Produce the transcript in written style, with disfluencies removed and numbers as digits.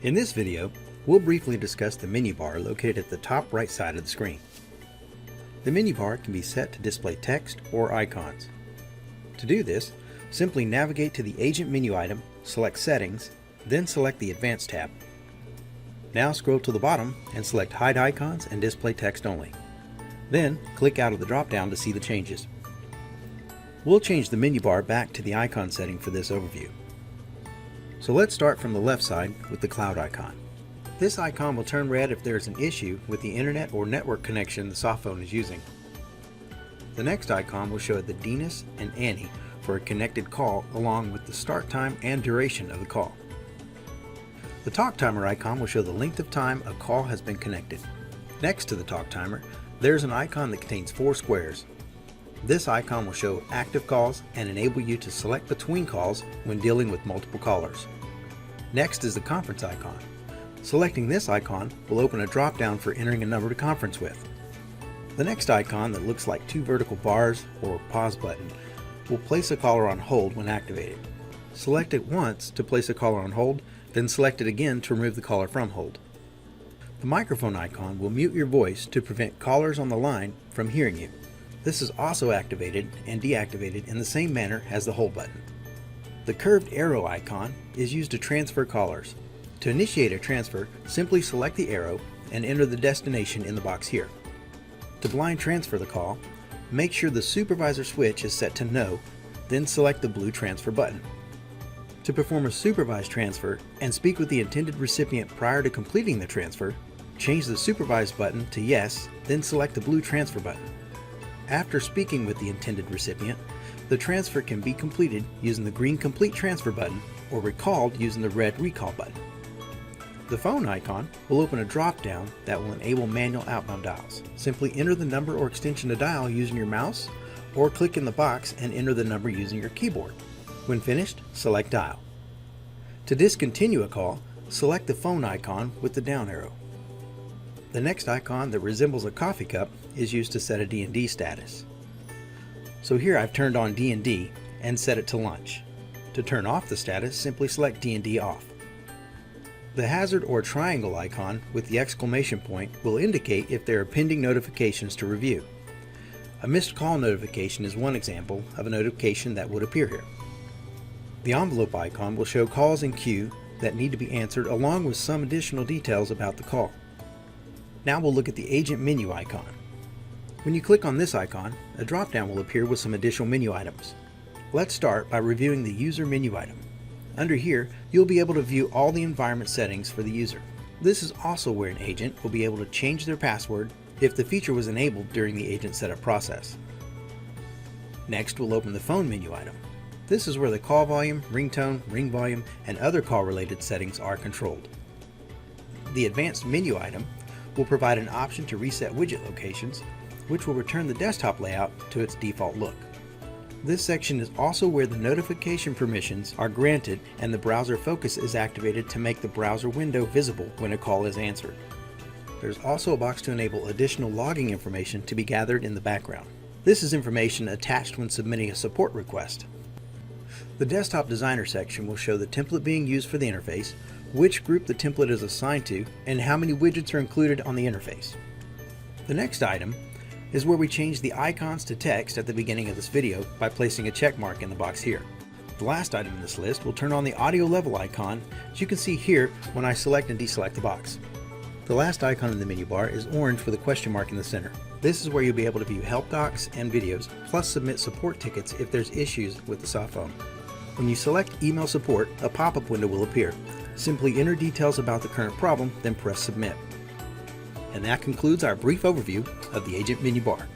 In this video, we'll briefly discuss the menu bar located at the top right side of the screen. The menu bar can be set to display text or icons. To do this, simply navigate to the Agent menu item, select Settings, then select the Advanced tab. Now scroll to the bottom and select Hide Icons and Display Text Only. Then click out of the drop-down to see the changes. We'll change the menu bar back to the icon setting for this overview. So let's start from the left side with the cloud icon. This icon will turn red if there is an issue with the internet or network connection the softphone is using. The next icon will show the DNS and ANI for a connected call along with the start time and duration of the call. The talk timer icon will show the length of time a call has been connected. Next to the talk timer, there's an icon that contains 4 squares. This icon will show active calls and enable you to select between calls when dealing with multiple callers. Next is the conference icon. Selecting this icon will open a drop-down for entering a number to conference with. The next icon that looks like 2 vertical bars or pause button will place a caller on hold when activated. Select it once to place a caller on hold, then select it again to remove the caller from hold. The microphone icon will mute your voice to prevent callers on the line from hearing you. This is also activated and deactivated in the same manner as the hold button. The curved arrow icon is used to transfer callers. To initiate a transfer, simply select the arrow and enter the destination in the box here. To blind transfer the call, make sure the supervisor switch is set to no, then select the blue transfer button. To perform a supervised transfer and speak with the intended recipient prior to completing the transfer, change the supervised button to yes, then select the blue transfer button. After speaking with the intended recipient, the transfer can be completed using the green Complete Transfer button or recalled using the red Recall button. The phone icon will open a drop-down that will enable manual outbound dials. Simply enter the number or extension to dial using your mouse, or click in the box and enter the number using your keyboard. When finished, select Dial. To discontinue a call, select the phone icon with the down arrow. The next icon that resembles a coffee cup is used to set a D&D status. So here I've turned on D&D and set it to lunch. To turn off the status, simply select D&D off. The hazard or triangle icon with the exclamation point will indicate if there are pending notifications to review. A missed call notification is one example of a notification that would appear here. The envelope icon will show calls in queue that need to be answered along with some additional details about the call. Now we'll look at the Agent menu icon. When you click on this icon, a drop-down will appear with some additional menu items. Let's start by reviewing the User menu item. Under here, you'll be able to view all the environment settings for the user. This is also where an agent will be able to change their password if the feature was enabled during the agent setup process. Next, we'll open the Phone menu item. This is where the call volume, ringtone, ring volume, and other call-related settings are controlled. The Advanced menu item will provide an option to reset widget locations, which will return the desktop layout to its default look. This section is also where the notification permissions are granted and the browser focus is activated to make the browser window visible when a call is answered. There's also a box to enable additional logging information to be gathered in the background. This is information attached when submitting a support request. The Desktop Designer section will show the template being used for the interface, which group the template is assigned to, and how many widgets are included on the interface. The next item is where we change the icons to text at the beginning of this video by placing a check mark in the box here. The last item in this list will turn on the audio level icon, as you can see here when I select and deselect the box. The last icon in the menu bar is orange with a question mark in the center. This is where you'll be able to view help docs and videos, plus submit support tickets if there's issues with the softphone. When you select Email Support, a pop-up window will appear. Simply enter details about the current problem, then press Submit. And that concludes our brief overview of the Agent menu bar.